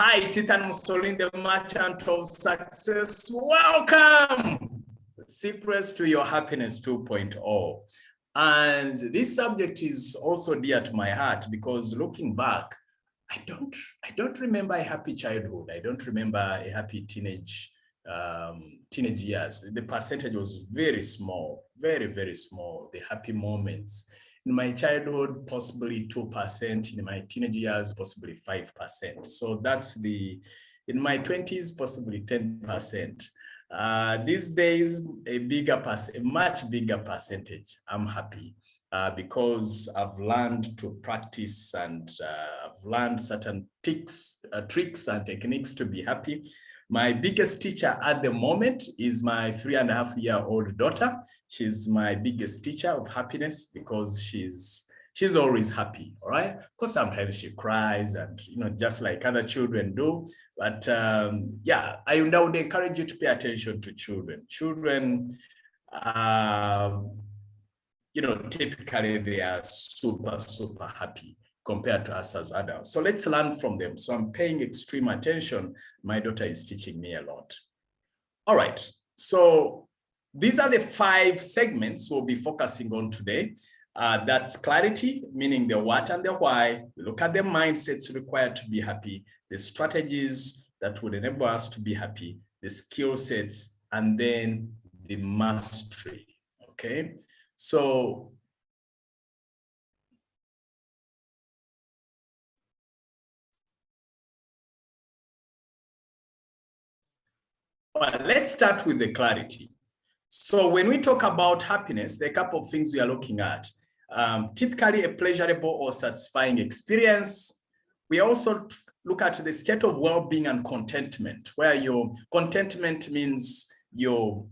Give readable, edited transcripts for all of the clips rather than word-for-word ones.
Hi, it's Musolini, the merchant of success. Welcome! Secrets to your happiness 2.0. And this subject is also dear to my heart because looking back, I don't remember a happy childhood. I don't remember a happy teenage years. The percentage was very small, very, very small. The happy moments. In my childhood, possibly 2%. In my teenage years, possibly 5%. So that's in my 20s, possibly 10%. These days, a much bigger percentage. I'm happy because I've learned to practice and I've learned certain tricks and techniques to be happy. My biggest teacher at the moment is my 3.5-year-old daughter. She's my biggest teacher of happiness because she's always happy, all right? Of course, sometimes she cries and, just like other children do. But yeah, I would encourage you to pay attention to children. Children, typically they are super, super happy compared to us as adults. So let's learn from them. So I'm paying extreme attention. My daughter is teaching me a lot. All right, so these are the 5 segments we'll be focusing on today. That's clarity, meaning the what and the why. We look at the mindsets required to be happy, the strategies that would enable us to be happy, the skill sets, and then the mastery, okay? So well, let's start with the clarity. So when we talk about happiness, there are a couple of things we are looking at. Typically a pleasurable or satisfying experience. We also look at the state of well-being and contentment, where your contentment means you're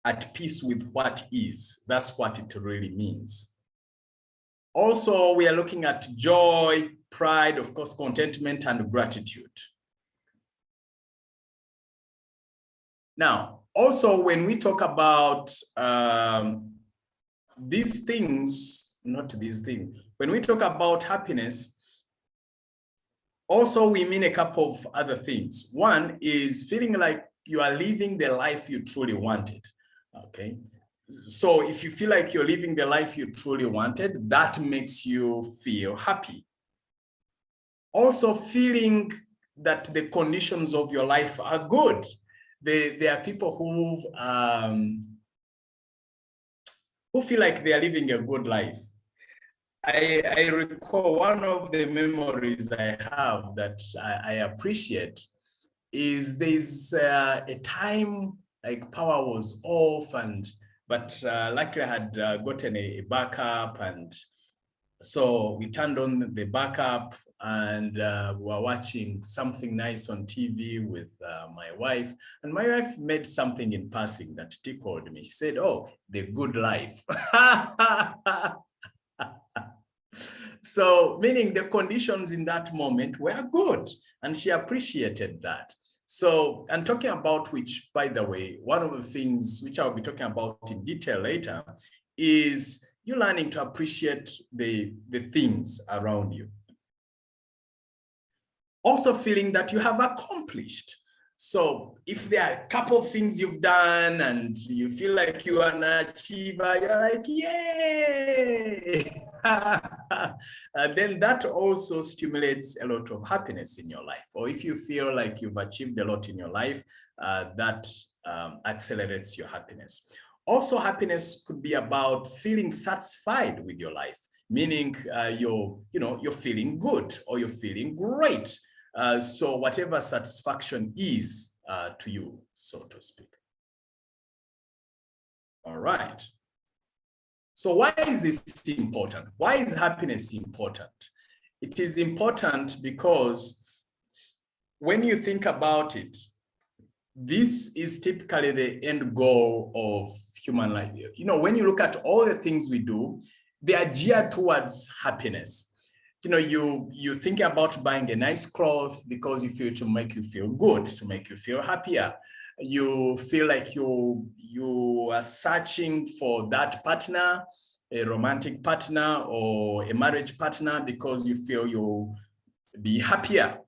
at peace with what is. That's what it really means. Also, we are looking at joy, pride, of course, contentment, and gratitude. Now, also, when we talk about these things, when we talk about happiness, also we mean a couple of other things. One is feeling like you are living the life you truly wanted, okay? So if you feel like you're living the life you truly wanted, that makes you feel happy. Also feeling that the conditions of your life are good. There are people who feel like they are living a good life. I recall one of the memories I have that I appreciate is there's a time like power was off but luckily I had gotten a backup, and so we turned on the backup and we were watching something nice on TV with my wife, and my wife made something in passing that tickled me. She said, "Oh, the good life." So meaning the conditions in that moment were good, and she appreciated that. So, and talking about which, by the way, one of the things which I'll be talking about in detail later is you learning to appreciate the things around you. Also feeling that you have accomplished. So if there are a couple of things you've done and you feel like you are an achiever, you're like, yay! Then that also stimulates a lot of happiness in your life. Or if you feel like you've achieved a lot in your life, that accelerates your happiness. Also, happiness could be about feeling satisfied with your life, meaning you're feeling good or you're feeling great. So whatever satisfaction is to you, so to speak. All right. So why is this important? Why is happiness important? It is important because when you think about it, this is typically the end goal of human life. When you look at all the things we do, they are geared towards happiness. You think about buying a nice cloth because you feel to make you feel good, to make you feel happier. You feel like you are searching for that partner, a romantic partner or a marriage partner, because you feel you'll be happier.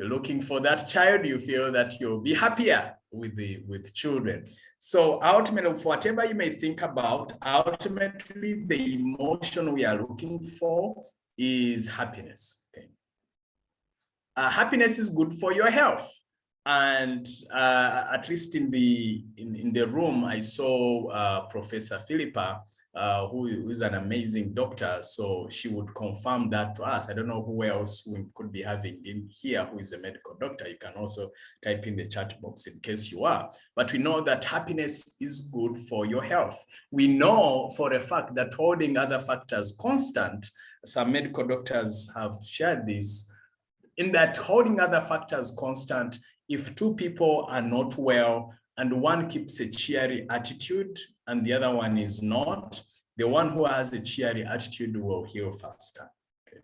You're looking for that child, you feel that you'll be happier with children. So ultimately, whatever you may think about, ultimately the emotion we are looking for is happiness. Okay. Happiness is good for your health. And at least in the room, I saw Professor Philippa, who is an amazing doctor. So she would confirm that to us. I don't know who else we could be having in here who is a medical doctor. You can also type in the chat box in case you are. But we know that happiness is good for your health. We know for a fact that holding other factors constant, some medical doctors have shared this, in that holding other factors constant, if two people are not well and one keeps a cheery attitude and the other one is not, the one who has a cheery attitude will heal faster. Okay.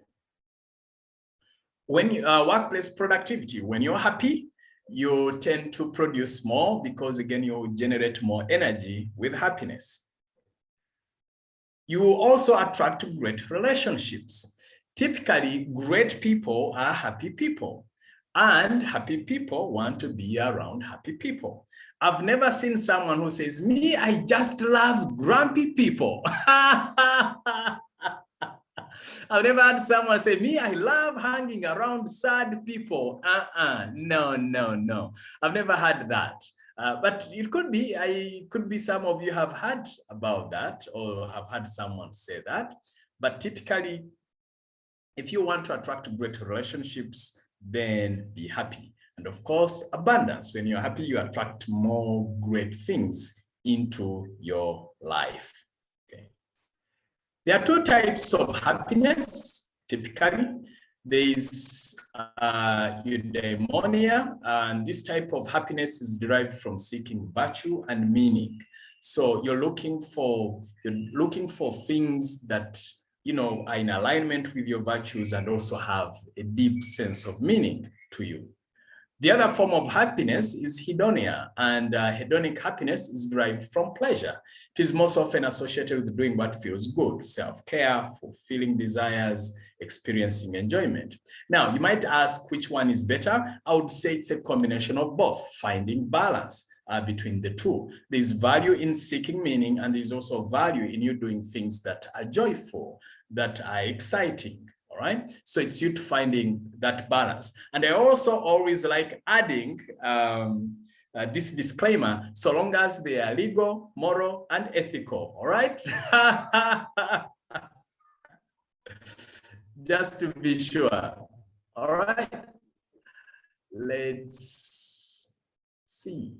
When workplace productivity, when you're happy, you tend to produce more because again, you generate more energy with happiness. You will also attract great relationships. Typically, great people are happy people, and happy people want to be around happy people. I've never seen someone who says, me, I just love grumpy people. I've never had someone say, me, I love hanging around sad people. No. I've never had that. But it could be some of you have heard about that or have had someone say that. But typically, if you want to attract great relationships, then be happy. And of course, abundance. When you're happy, you attract more great things into your life. Okay. There are two types of happiness, typically. There is eudaimonia, and this type of happiness is derived from seeking virtue and meaning. So you're looking for things that are in alignment with your virtues and also have a deep sense of meaning to you. The other form of happiness is hedonia, and hedonic happiness is derived from pleasure. It is most often associated with doing what feels good, self-care, fulfilling desires, experiencing enjoyment. Now, you might ask which one is better. I would say it's a combination of both, finding balance between the two. There's value in seeking meaning, and there's also value in you doing things that are joyful, that are exciting. All right, so it's you to finding that balance. And I also always like adding this disclaimer, so long as they are legal, moral, and ethical. All right. Just to be sure. All right. Let's see.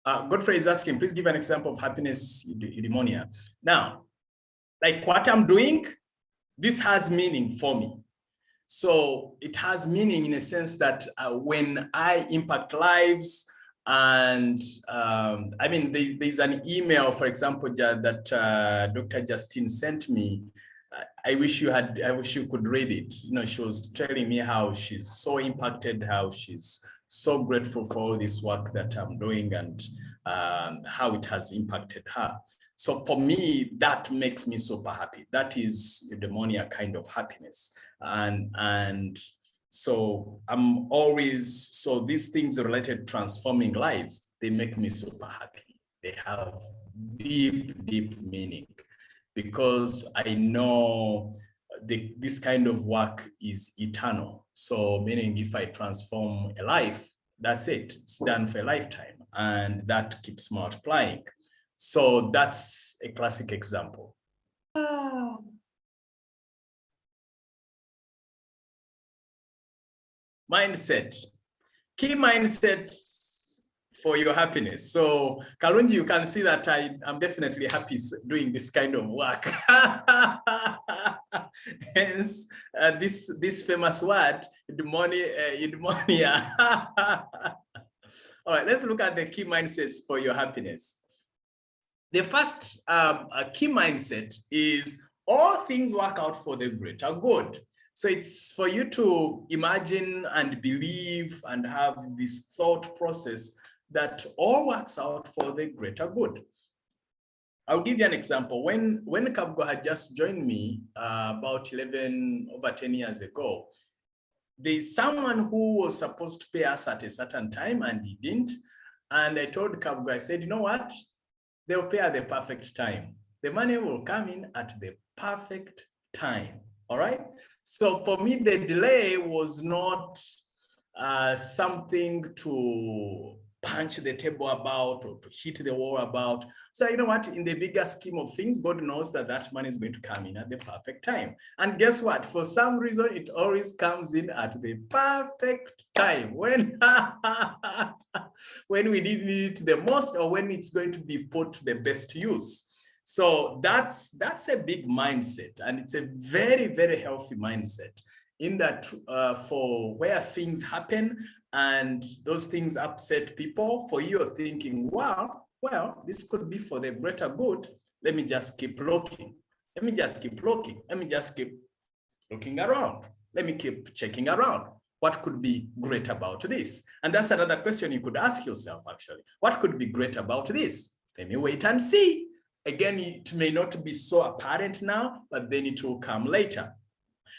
Godfrey is asking, please give an example of happiness eudaimonia. Now, like what I'm doing, this has meaning for me. So it has meaning in a sense that when I impact lives, and I mean, there's an email, for example, that Dr. Justine sent me. I wish you could read it. She was telling me how she's so impacted, how she's so grateful for all this work that I'm doing, and how it has impacted her. So for me, that makes me super happy. That is eudaimonia kind of happiness. And so I'm always, so these things related to transforming lives, they make me super happy. They have deep, deep meaning because I know this kind of work is eternal. So meaning if I transform a life, that's it. It's done for a lifetime, and that keeps multiplying. So that's a classic example. Mindset. Key mindset for your happiness. So Kalunji, you can see that I'm definitely happy doing this kind of work. Hence, this famous word, eudaimonia. All right, let's look at the key mindsets for your happiness. The first key mindset is all things work out for the greater good. So it's for you to imagine and believe and have this thought process that all works out for the greater good. I'll give you an example. When Kabgo had just joined me about over 10 years ago, there's someone who was supposed to pay us at a certain time and he didn't. And I told Kabgo, I said, you know what? They'll pay at the perfect time. The money will come in at the perfect time. All right. So for me, the delay was not something to punch the table about or to hit the wall about. So you know what, in the bigger scheme of things, God knows that that money is going to come in at the perfect time. And guess what? For some reason, it always comes in at the perfect time when, when we need it the most or when it's going to be put to the best use. So that's a big mindset, and it's a very, very healthy mindset in that for where things happen and those things upset people, for you thinking, wow, well, this could be for the greater good. Let me just keep looking. Let me just keep looking. Let me just keep looking around. Let me keep checking around. What could be great about this? And that's another question you could ask yourself, actually. What could be great about this? Let me wait and see. Again, it may not be so apparent now, but then it will come later.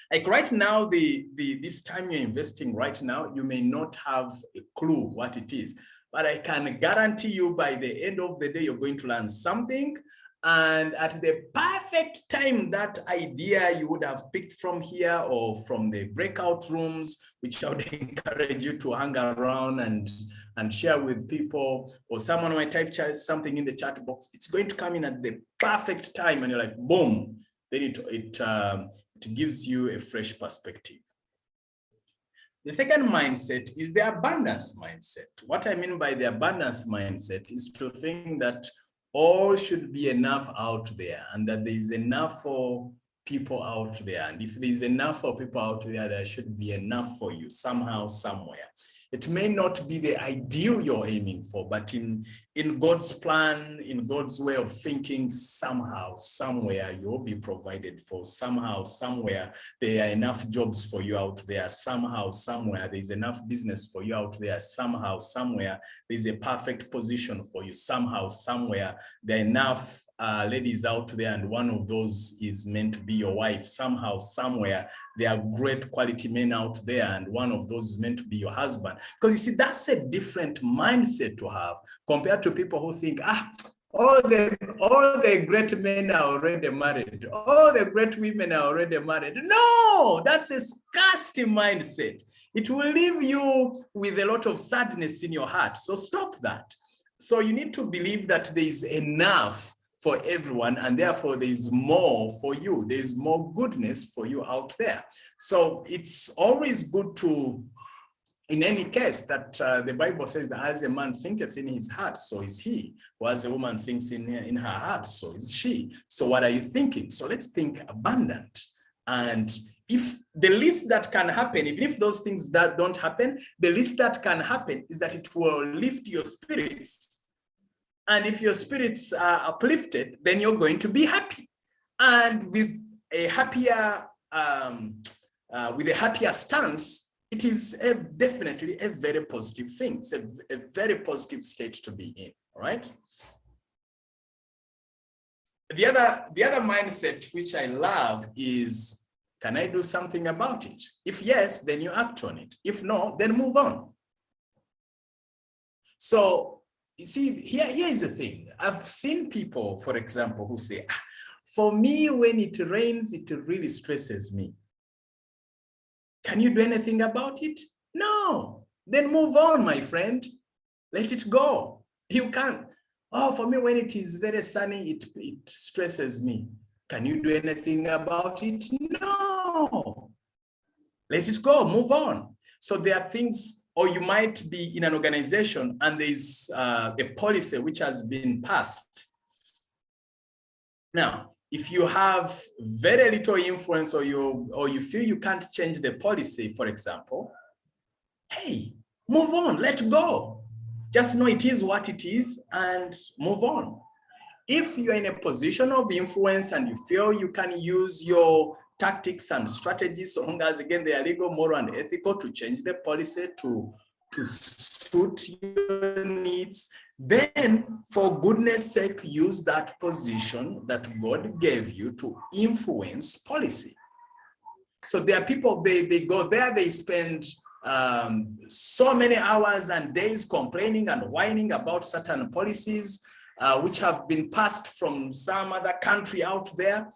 Like right now, this time you're investing right now, you may not have a clue what it is, but I can guarantee you by the end of the day, you're going to learn something. And at the perfect time, that idea you would have picked from here or from the breakout rooms, which I would encourage you to hang around and share with people, or someone might type something in the chat box, it's going to come in at the perfect time. And you're like, boom, then it gives you a fresh perspective. The second mindset is the abundance mindset. What I mean by the abundance mindset is to think that all should be enough out there and that there is enough for people out there. And if there is enough for people out there, there should be enough for you somehow, somewhere. It may not be the ideal you're aiming for, but in God's plan, in God's way of thinking, somehow, somewhere you'll be provided for. Somehow, somewhere there are enough jobs for you out there. Somehow, somewhere there's enough business for you out there. Somehow, somewhere there's a perfect position for you. Somehow, somewhere there are enough ladies out there, and one of those is meant to be your wife. Somehow, somewhere, there are great quality men out there, and one of those is meant to be your husband. Because you see, that's a different mindset to have compared to people who think, all the great men are already married. All the great women are already married. No, that's a scarcity mindset. It will leave you with a lot of sadness in your heart. So stop that. So you need to believe that there is enough for everyone, and therefore there is more for you. There is more goodness for you out there. So it's always good to, in any case, that the Bible says that as a man thinketh in his heart, so is he. Or as a woman thinks in her heart, so is she. So what are you thinking? So let's think abundant. And if the least that can happen, even if those things that don't happen, the least that can happen is that it will lift your spirits. And if your spirits are uplifted, then you're going to be happy. And with a happier stance, it is definitely a very positive thing. It's a very positive state to be in, all right? The other mindset which I love is, can I do something about it? If yes, then you act on it. If no, then move on. So, you see, here is the thing. I've seen people, for example, who say, for me, when it rains, it really stresses me. Can you do anything about it? No. Then move on, my friend. Let it go. You can't. Oh, for me, when it is very sunny, it stresses me. Can you do anything about it? No. Let it go. Move on. So there are things. Or you might be in an organization and there's a policy which has been passed. Now, if you have very little influence or you feel you can't change the policy, for example, hey, move on, let go. Just know it is what it is and move on. If you're in a position of influence and you feel you can use your tactics and strategies, so long as, again, they are legal, moral, and ethical, to change the policy to suit your needs, then for goodness sake, use that position that God gave you to influence policy. So there are people, they go there, they spend so many hours and days complaining and whining about certain policies which have been passed from some other country out there,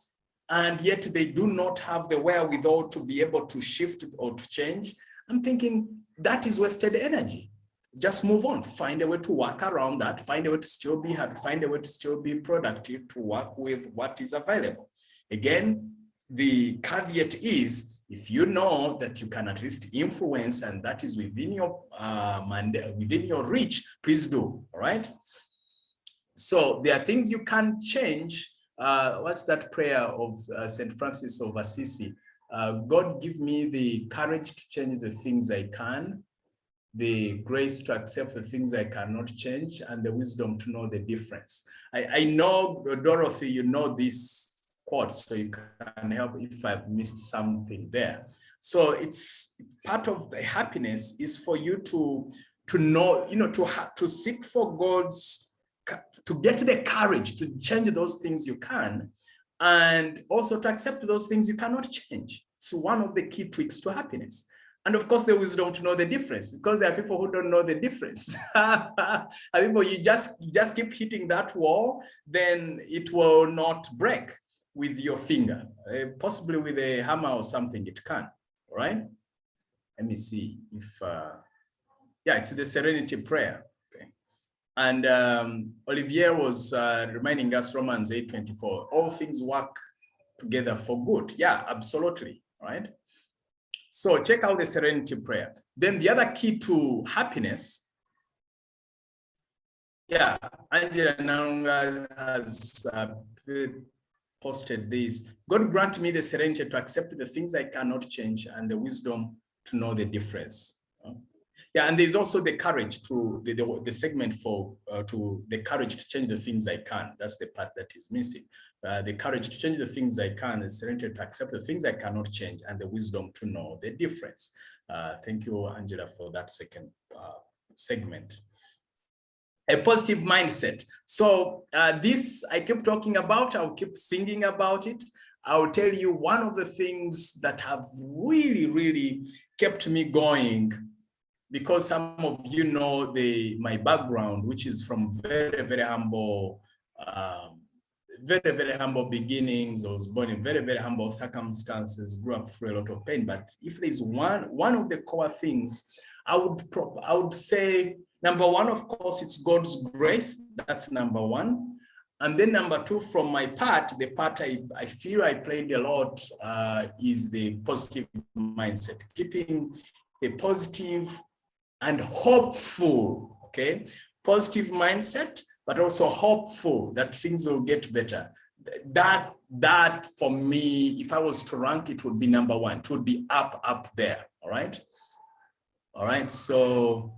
and yet they do not have the wherewithal to be able to shift or to change. I'm thinking that is wasted energy. Just move on, find a way to work around that, find a way to still be happy, find a way to still be productive, to work with what is available. Again, the caveat is, if you know that you can at least influence and that is within your within your reach, please do, all right? So there are things you can change. What's that prayer of St. Francis of Assisi? God, give me the courage to change the things I can, the grace to accept the things I cannot change, and the wisdom to know the difference. I know, Dorothy, you know this quote, so you can help if I've missed something there. So it's part of the happiness is for you to know, to seek for God's, to get the courage to change those things you can, and also to accept those things you cannot change. It's one of the key tricks to happiness. And of course, the wisdom to know the difference, because there are people who don't know the difference. People, you just keep hitting that wall, then it will not break with your finger. Possibly with a hammer or something, it can. All right. Let me see if, yeah, it's the Serenity Prayer. Okay. And Olivier was reminding us Romans 8:24. All things work together for good. Yeah, absolutely. All right. So check out the Serenity Prayer. Then the other key to happiness, yeah, Angela Nanga has posted this. God grant me the serenity to accept the things I cannot change and the wisdom to know the difference. Yeah, and there's also the courage to the segment for to the courage to change the things I can. That's the part that is missing. The courage to change the things I can, the serenity to accept the things I cannot change, and the wisdom to know the difference. Thank you, Angela, for that second segment. A positive mindset. So this I keep talking about, I'll keep singing about it. I'll tell you one of the things that have really, really kept me going, because some of you know my background, which is from very, very humble, very, very humble beginnings. I was born in very, very humble circumstances, grew up through a lot of pain. But if there's one of the core things, I would say, number one, of course, it's God's grace. That's number one. And then number two, from my part, the part I feel I played a lot is the positive mindset, keeping a positive and hopeful, okay? Positive mindset, but also hopeful that things will get better. That for me, if I was to rank, it would be number one. It would be up there, all right? All right, so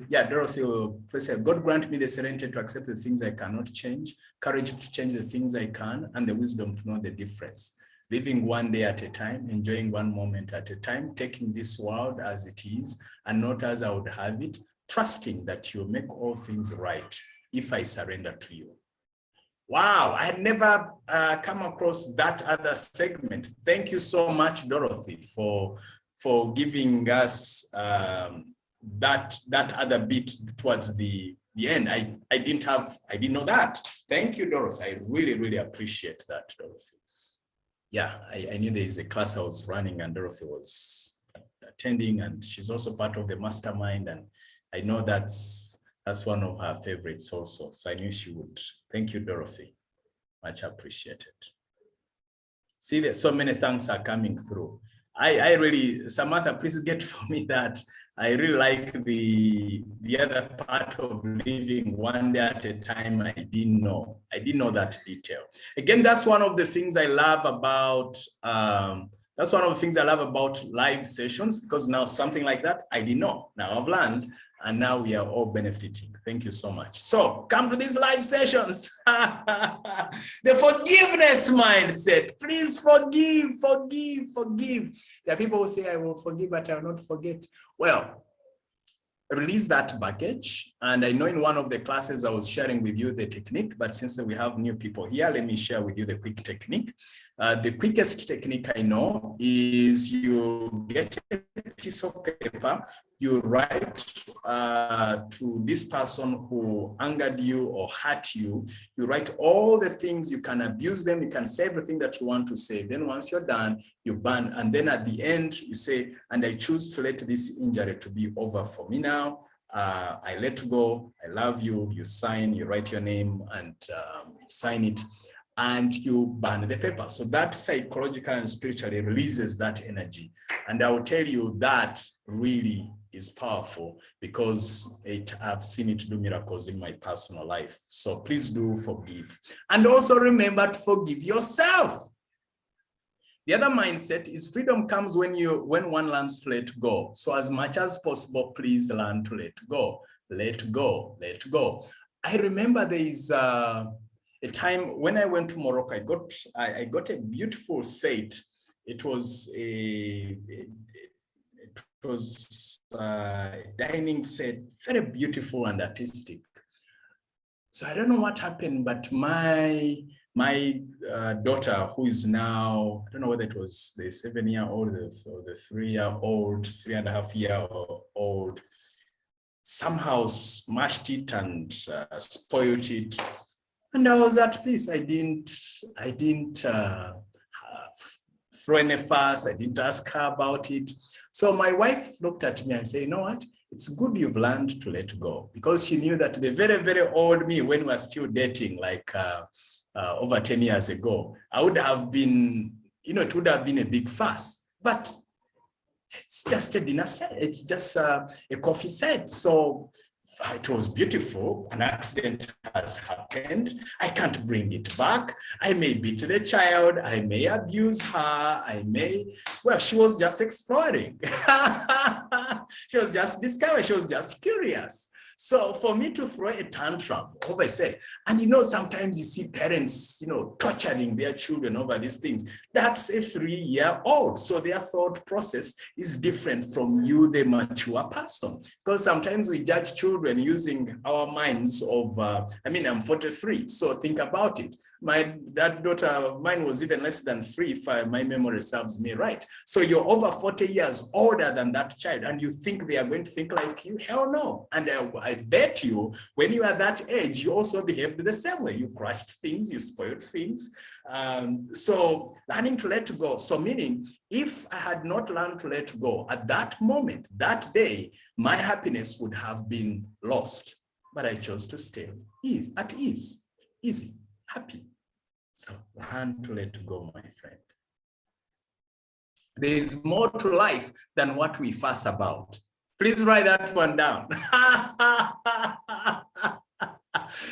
yeah, Dorothy will say, God grant me the serenity to accept the things I cannot change, courage to change the things I can, and the wisdom to know the difference. Living one day at a time, enjoying one moment at a time, taking this world as it is and not as I would have it, trusting that you'll make all things right if I surrender to you. Wow, I had never come across that other segment. Thank you so much, Dorothy, for giving us that other bit towards the end. I didn't know that. Thank you, Dorothy. I really, really appreciate that, Dorothy. Yeah, I knew there is a class I was running and Dorothy was attending, and she's also part of the mastermind, and I know that's one of her favorites also. So I knew she would. Thank you, Dorothy. Much appreciated. See, there's so many thanks are coming through. I really, Samantha, please get for me that. I really like the other part of living one day at a time. I didn't know that detail. Again, that's one of the things I love about, live sessions, because now something like that, I didn't know. Now I've learned, and now we are all benefiting. Thank you so much. So come to these live sessions. The forgiveness mindset. Please forgive. There are people who say, I will forgive, but I will not forget. Well, release that baggage. And I know in one of the classes I was sharing with you the technique, but since we have new people here, let me share with you the quick technique. The quickest technique I know is you get a piece of paper, you write to this person who angered you or hurt you. You write all the things, you can abuse them, you can say everything that you want to say. Then once you're done, you burn. And then at the end, you say, and I choose to let this injury to be over for me now. I let go, I love you, you sign, you write your name and sign it, and you burn the paper. So that psychologically and spiritually releases that energy. And I will tell you that really is powerful because I've seen it do miracles in my personal life. So please do forgive. And also remember to forgive yourself. The other mindset is freedom comes when one learns to let go. So as much as possible, please learn to let go. Let go, let go. I remember there is a time when I went to Morocco, I got a beautiful set. It was a dining set, very beautiful and artistic. So I don't know what happened, but my daughter, who is now, I don't know whether it was the 7-year-old or the 3-year-old, 3.5-year-old, somehow smashed it and spoiled it. And I was at peace. I didn't throw any fuss. I didn't ask her about it. So my wife looked at me and said, you know what? It's good you've learned to let go, because she knew that the very, very old me, when we were still dating, like over 10 years ago, I would have been, it would have been a big fuss. But it's just a dinner set. It's just a coffee set. So it was beautiful. An accident has happened. I can't bring it back. I may beat the child. I may abuse her. Well, she was just exploring. She was just discovering. She was just curious. So for me to throw a tantrum over a set, and sometimes you see parents, torturing their children over these things. That's a 3-year-old. So their thought process is different from you, the mature person. Because sometimes we judge children using our minds of, I'm 43. So think about it. That daughter of mine was even less than 3, if my memory serves me right. So you're over 40 years older than that child, and you think they are going to think like you? Hell no. And I bet you, when you are that age, you also behaved the same way. You crushed things, you spoiled things. So learning to let go. So meaning, if I had not learned to let go at that moment, that day, my happiness would have been lost. But I chose to stay at ease, easy, happy. So learn to let go, my friend. There is more to life than what we fuss about. Please write that one down.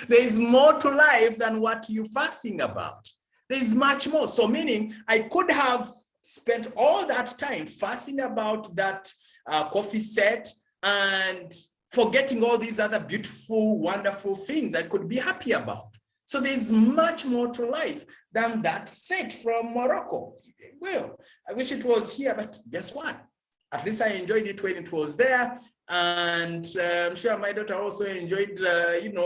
There is more to life than what you're fussing about. There is much more. So meaning, I could have spent all that time fussing about that coffee set and forgetting all these other beautiful, wonderful things I could be happy about. So there's much more to life than that set from Morocco. Well, I wish it was here, but guess what? At least I enjoyed it when it was there. And I'm sure my daughter also enjoyed,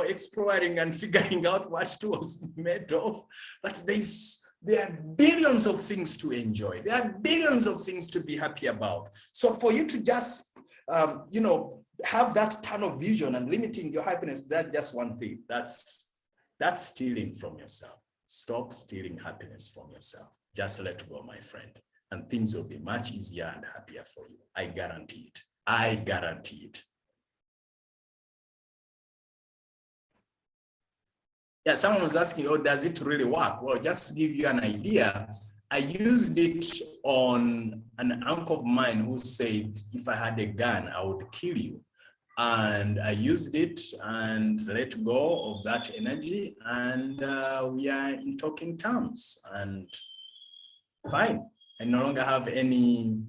exploring and figuring out what it was made of. But there are billions of things to enjoy. There are billions of things to be happy about. So for you to just, have that tunnel vision and limiting your happiness, that's just one thing. That's stealing from yourself. Stop stealing happiness from yourself. Just let go, my friend, and things will be much easier and happier for you. I guarantee it. I guarantee it. Yeah, someone was asking, does it really work? Well, just to give you an idea, I used it on an uncle of mine who said, if I had a gun, I would kill you. And I used it and let go of that energy, and we are in talking terms, and fine. I no longer have any,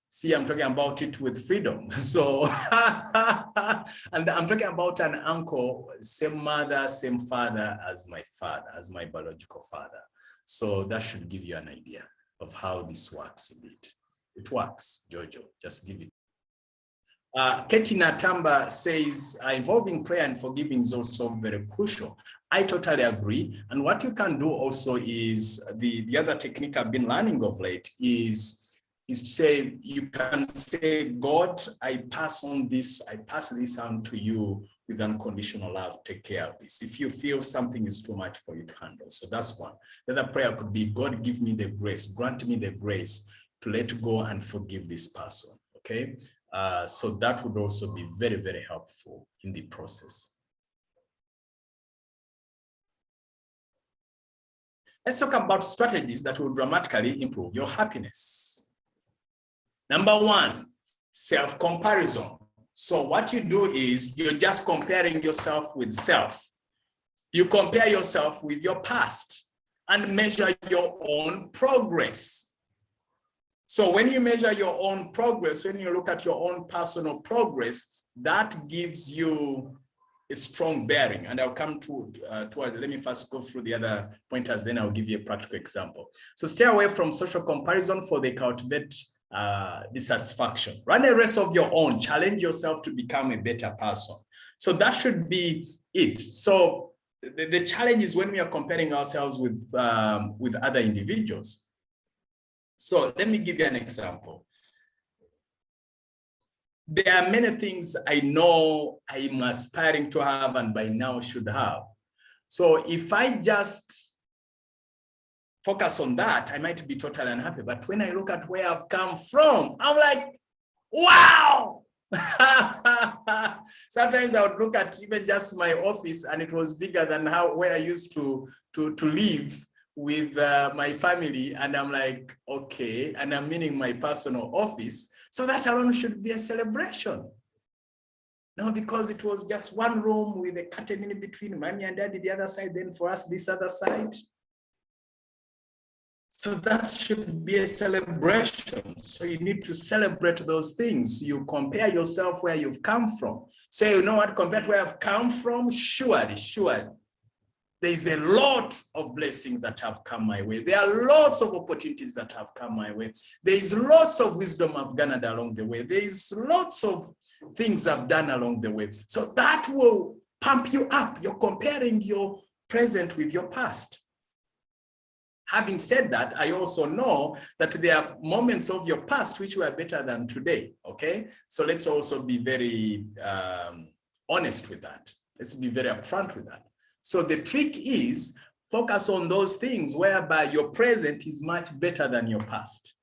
see, I'm talking about it with freedom. So, and I'm talking about an uncle, same mother, same father as my father, as my biological father. So that should give you an idea of how this works a bit. It works, Jojo, just give it. Katie Natamba says involving prayer and forgiving is also very crucial. I totally agree. And what you can do also is the other technique I've been learning of late is to say, you can say, God, I pass this on to you with unconditional love. Take care of this. If you feel something is too much for you to handle. So that's one. The other prayer could be, God, give me the grace, grant me the grace to let go and forgive this person. Okay. So that would also be very, very helpful in the process. Let's talk about strategies that will dramatically improve your happiness. Number one, self-comparison. So what you do is you're just comparing yourself with self. You compare yourself with your past and measure your own progress. So when you measure your own progress, when you look at your own personal progress, that gives you a strong bearing. And I'll come to let me first go through the other pointers, then I'll give you a practical example. So stay away from social comparison, for they cultivate dissatisfaction. Run a race of your own. Challenge yourself to become a better person. So that should be it. So the challenge is when we are comparing ourselves with other individuals. So let me give you an example. There are many things I know I'm aspiring to have and by now should have. So if I just focus on that, I might be totally unhappy. But when I look at where I've come from, I'm like, wow. Sometimes I would look at even just my office and it was bigger than where I used to live with my family. And I'm like, okay. And I'm meaning my personal office. So that alone should be a celebration. No, because it was just one room with a curtain in between, mommy and daddy the other side, then for us this other side. So that should be a celebration. So you need to celebrate those things. You compare yourself where you've come from. So you know what, compared to where I've come from, surely. There's a lot of blessings that have come my way. There are lots of opportunities that have come my way. There's lots of wisdom I've garnered along the way. There's lots of things I've done along the way. So that will pump you up. You're comparing your present with your past. Having said that, I also know that there are moments of your past which were better than today, okay? So let's also be very honest with that. Let's be very upfront with that. So the trick is focus on those things whereby your present is much better than your past.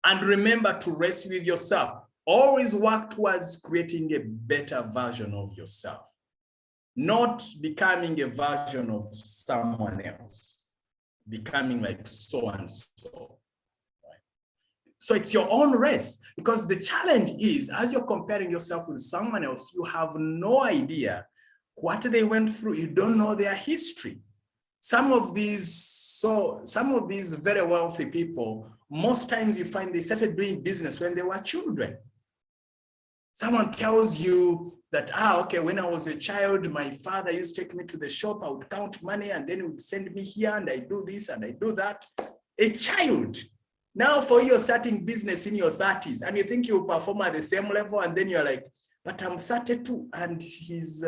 And remember to rest with yourself. Always work towards creating a better version of yourself, not becoming a version of someone else, becoming like so and so. Right? So it's your own race, because the challenge is, as you're comparing yourself with someone else, you have no idea what they went through. You don't know their history. Some of these very wealthy people, most times you find they started doing business when they were children. Someone tells you that, okay, when I was a child, my father used to take me to the shop, I would count money and then he would send me here and I do this and I do that. A child. Now for you, you're starting business in your 30s and you think you'll perform at the same level, and then you're like, but I'm 32 and he's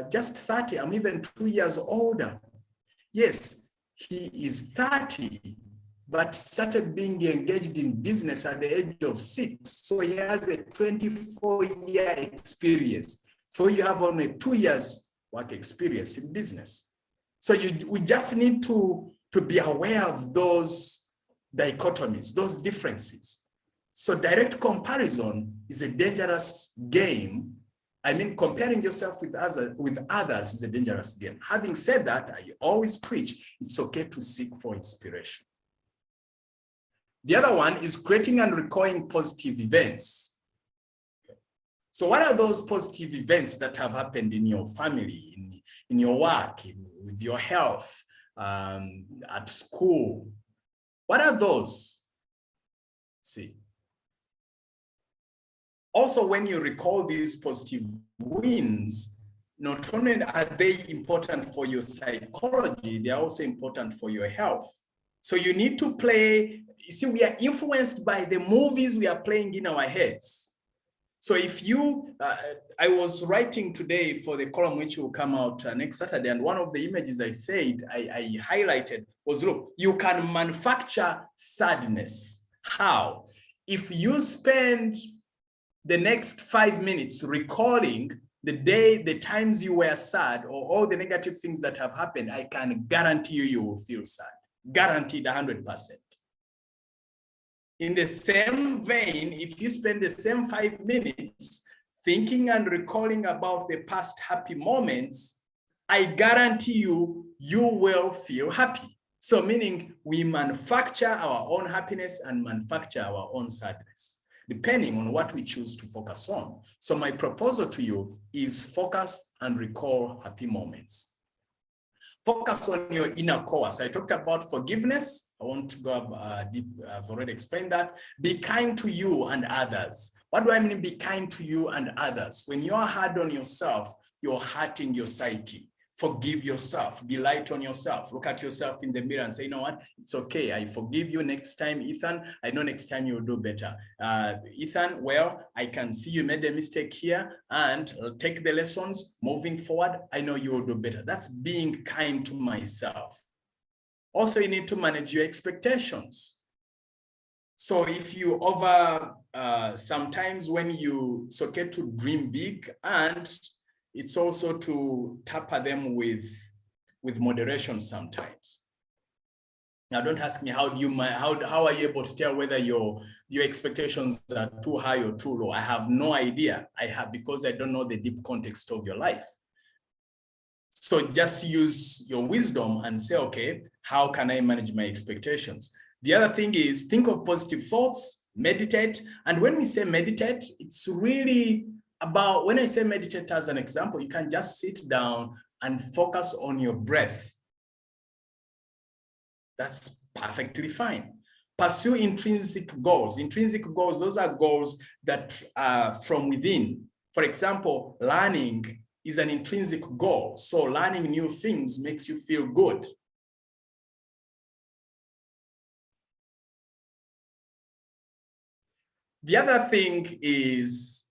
just 30. I'm even 2 years older. Yes, he is 30, but started being engaged in business at the age of 6. So he has a 24-year experience. So you have only 2 years work experience in business. So we just need to be aware of those dichotomies, those differences. So direct comparison is a dangerous game. I mean, comparing yourself with others is a dangerous game. Having said that, I always preach, it's okay to seek for inspiration. The other one is creating and recalling positive events. So what are those positive events that have happened in your family, in your work, with your health, at school? What are those? See. Also, when you recall these positive wins, not only are they important for your psychology, they are also important for your health. So you need to play, you see, we are influenced by the movies we are playing in our heads. So if you, I was writing today for the column which will come out next Saturday, and one of the images I said, I highlighted was, look, you can manufacture sadness. How? If you spend the next 5 minutes recalling the times you were sad or all the negative things that have happened, I can guarantee you will feel sad. Guaranteed 100%. In the same vein, if you spend the same 5 minutes thinking and recalling about the past happy moments, I guarantee you, you will feel happy. So meaning we manufacture our own happiness and manufacture our own sadness, depending on what we choose to focus on. So my proposal to you is focus and recall happy moments. Focus on your inner core. So I talked about forgiveness. I want to go deep. I've already explained that. Be kind to you and others. What do I mean be kind to you and others? When you're hard on yourself, you're hurting your psyche. Forgive yourself. Be light on yourself. Look at yourself in the mirror and say, you know what? It's okay. I forgive you next time, Ethan. I know next time you'll do better. Ethan, well, I can see you made a mistake here and take the lessons moving forward. I know you will do better. That's being kind to myself. Also, you need to manage your expectations. So if you sometimes when it's okay to dream big, and it's also to taper them with moderation sometimes. Now, don't ask me how are you able to tell whether your expectations are too high or too low. I have no idea. Because I don't know the deep context of your life. So just use your wisdom and say, okay, how can I manage my expectations? The other thing is think of positive thoughts, meditate. And when we say meditate, it's really about, when I say meditate as an example, you can just sit down and focus on your breath. That's perfectly fine. Pursue intrinsic goals. Intrinsic goals, those are goals that are from within. For example, learning is an intrinsic goal. So learning new things makes you feel good. The other thing is,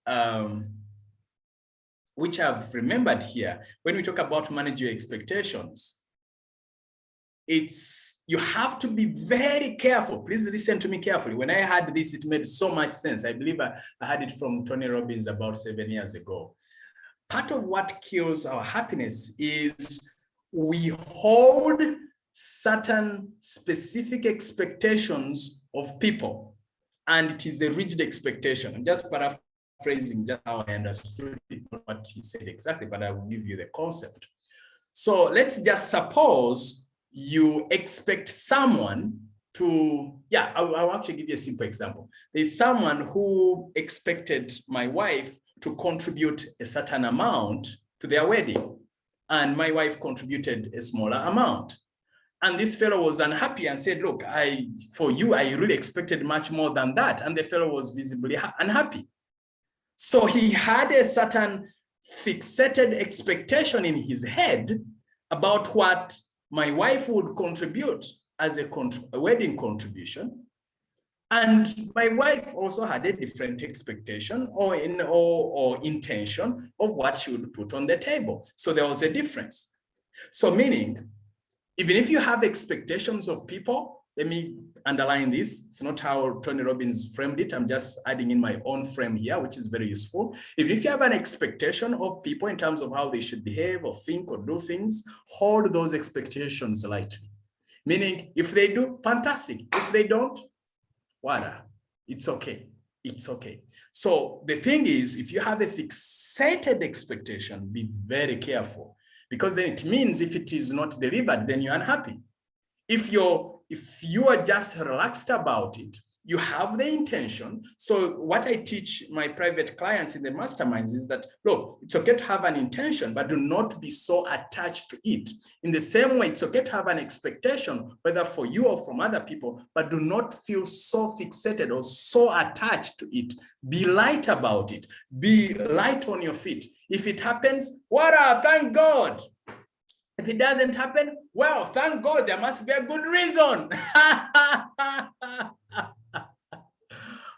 which I've remembered here, when we talk about manage your expectations, you have to be very careful. Please listen to me carefully. When I had this, it made so much sense. I believe I had it from Tony Robbins about 7 years ago. Part of what kills our happiness is we hold certain specific expectations of people, and it is a rigid expectation. I'm just paraphrasing just how I understood it, not what he said exactly, but I will give you the concept. So let's just suppose you expect someone to, I'll actually give you a simple example. There's someone who expected my wife to contribute a certain amount to their wedding, and my wife contributed a smaller amount. And this fellow was unhappy and said, look, for you, I really expected much more than that. And the fellow was visibly unhappy. So he had a certain fixated expectation in his head about what my wife would contribute as a wedding contribution. And my wife also had a different expectation or intention of what she would put on the table. So there was a difference. So meaning, even if you have expectations of people, let me underline this. It's not how Tony Robbins framed it. I'm just adding in my own frame here, which is very useful. If you have an expectation of people in terms of how they should behave or think or do things, hold those expectations lightly. Meaning, if they do, fantastic. If they don't, voila, it's okay. It's okay. So the thing is, if you have a fixated expectation, be very careful, because then it means if it is not delivered, then you're unhappy. If you are just relaxed about it, you have the intention. So what I teach my private clients in the masterminds is that, look, it's okay to have an intention, but do not be so attached to it. In the same way, it's okay to have an expectation, whether for you or from other people, but do not feel so fixated or so attached to it. Be light about it. Be light on your feet. If it happens, what up? Thank God. If it doesn't happen, well, thank God, there must be a good reason.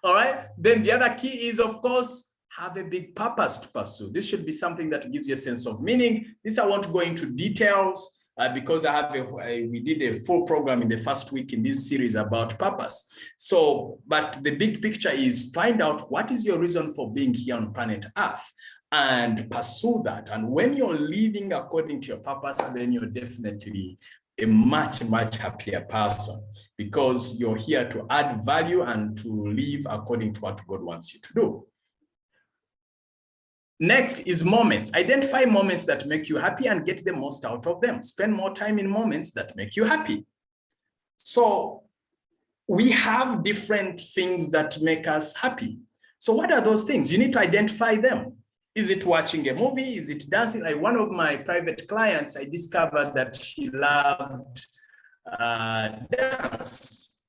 All right. Then the other key is, of course, have a big purpose to pursue. This should be something that gives you a sense of meaning. This I won't go into details because we did a full program in the first week in this series about purpose. So, but the big picture is find out what is your reason for being here on planet Earth and pursue that. And when you're living according to your purpose, then you're definitely a much, much happier person because you're here to add value and to live according to what God wants you to do. Next is moments. Identify moments that make you happy and get the most out of them. Spend more time in moments that make you happy. So we have different things that make us happy. So what are those things? You need to identify them. Is it watching a movie? Is it dancing? Like one of my private clients, I discovered that she loved dance.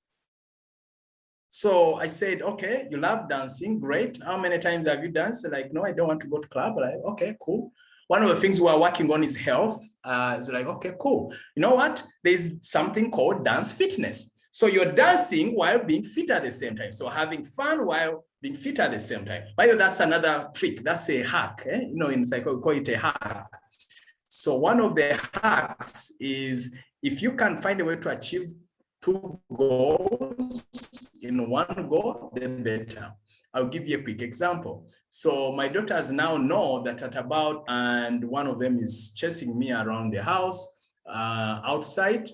So I said, okay, you love dancing, great. How many times have you danced? Like, no, I don't want to go to club. Like, okay, cool. One of the things we're working on is health. It's like, okay, cool. You know what? There's something called dance fitness. So you're dancing while being fit at the same time. So having fun while being fit at the same time. By the way, that's another trick. That's a hack. You know, in psychology, we call it a hack. So one of the hacks is if you can find a way to achieve 2 goals in 1 go, then better. I'll give you a quick example. So my daughters now know that at about, and one of them is chasing me around the house, outside.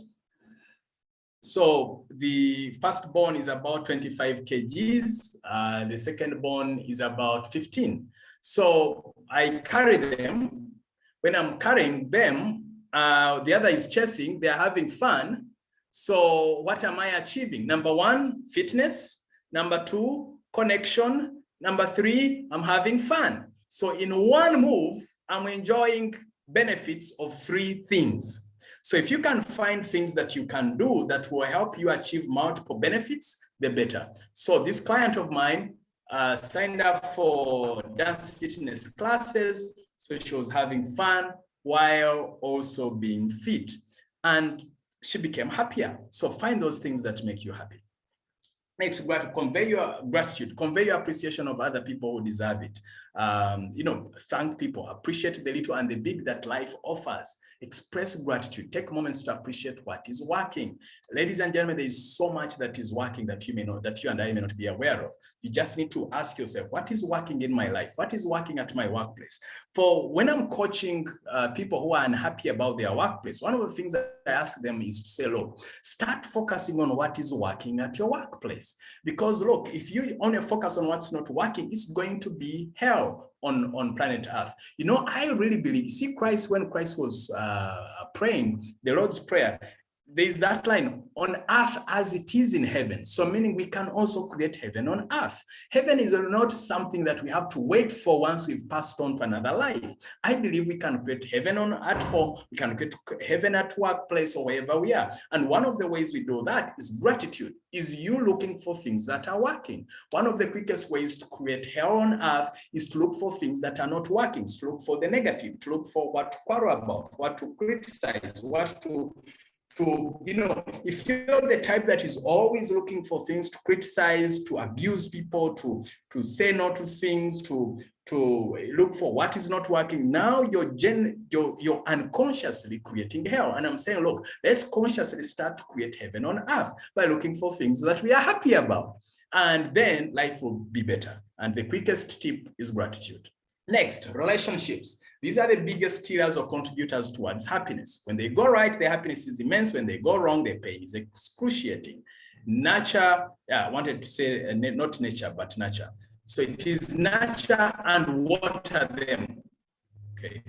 So the firstborn is about 25 kgs. The secondborn is about 15. So I carry them. When I'm carrying them, the other is chasing, they're having fun. So what am I achieving? Number 1, fitness. Number 2, connection. Number 3, I'm having fun. So in 1 move, I'm enjoying benefits of 3 things. So if you can find things that you can do that will help you achieve multiple benefits, the better. So this client of mine signed up for dance fitness classes. So she was having fun while also being fit. And she became happier. So find those things that make you happy. Next, convey your gratitude, convey your appreciation of other people who deserve it. You know, thank people, appreciate the little and the big that life offers. Express gratitude, take moments to appreciate what is working. Ladies and gentlemen, there is so much that is working that you may not, that you and I may not be aware of. You just need to ask yourself, what is working in my life? What is working at my workplace? For when I'm coaching people who are unhappy about their workplace, one of the things that I ask them is to say, look, start focusing on what is working at your workplace. Because look, if you only focus on what's not working, it's going to be hell on planet Earth. You know, I really believe, see Christ, when Christ was praying, the Lord's Prayer, there's that line, on earth as it is in heaven. So meaning we can also create heaven on earth. Heaven is not something that we have to wait for once we've passed on to another life. I believe we can create heaven at home, we can create heaven at workplace or wherever we are. And one of the ways we do that is gratitude, is you looking for things that are working. One of the quickest ways to create hell on earth is to look for things that are not working, to look for the negative, to look for what to quarrel about, what to criticize, what to, you know, if you're the type that is always looking for things to criticize, to abuse people, to say no to things, to look for what is not working, now you're unconsciously creating hell. And I'm saying, look, let's consciously start to create heaven on earth by looking for things that we are happy about. And then life will be better. And the quickest tip is gratitude. Next, relationships. These are the biggest steerers or contributors towards happiness. When they go right, the happiness is immense. When they go wrong, the pain is excruciating. Nurture, I wanted to say not nature, but nurture. So it is nurture and water them. Okay,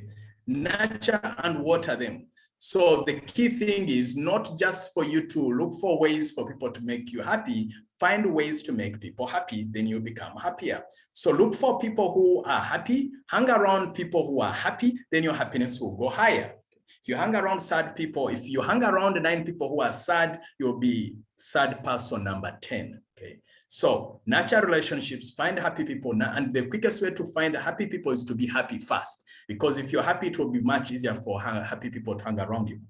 nurture and water them. So the key thing is not just for you to look for ways for people to make you happy, find ways to make people happy, then you become happier. So look for people who are happy, hang around people who are happy, then your happiness will go higher. If you hang around sad people, if you hang around 9 people who are sad, you'll be sad person number 10. Okay. So nurture relationships, find happy people. And the quickest way to find happy people is to be happy first. Because if you're happy, it will be much easier for happy people to hang around you.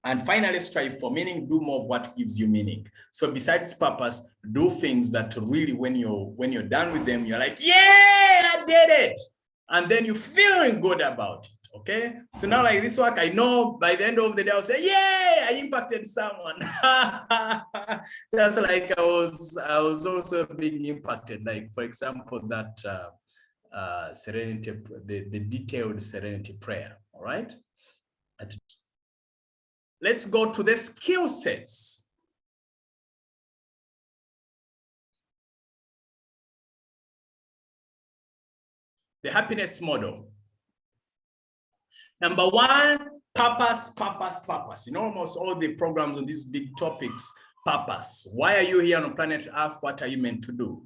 And finally, strive for meaning, do more of what gives you meaning. So besides purpose, do things that really, when you're done with them, you're like, yeah, I did it. And then you're feeling good about it. Okay, so now like this work, I know by the end of the day, I'll say, yay, I impacted someone. Just like I was also being impacted. Like, for example, that serenity, the detailed serenity prayer. All right. Let's go to the skill sets. The happiness model. Number 1, purpose, purpose, purpose. In almost all the programs on these big topics, purpose. Why are you here on planet Earth? What are you meant to do?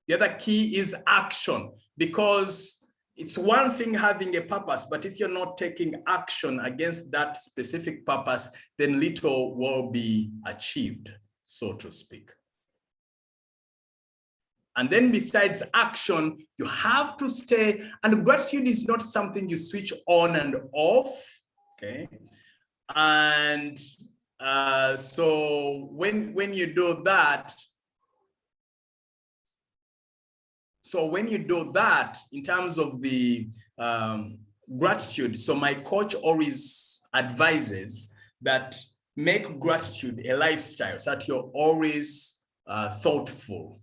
The other key is action, because it's one thing having a purpose, but if you're not taking action against that specific purpose, then little will be achieved, so to speak. And then besides action, you have to stay, and gratitude is not something you switch on and off, okay? And so when you do that, in terms of the gratitude, so my coach always advises that make gratitude a lifestyle, so that you're always thoughtful.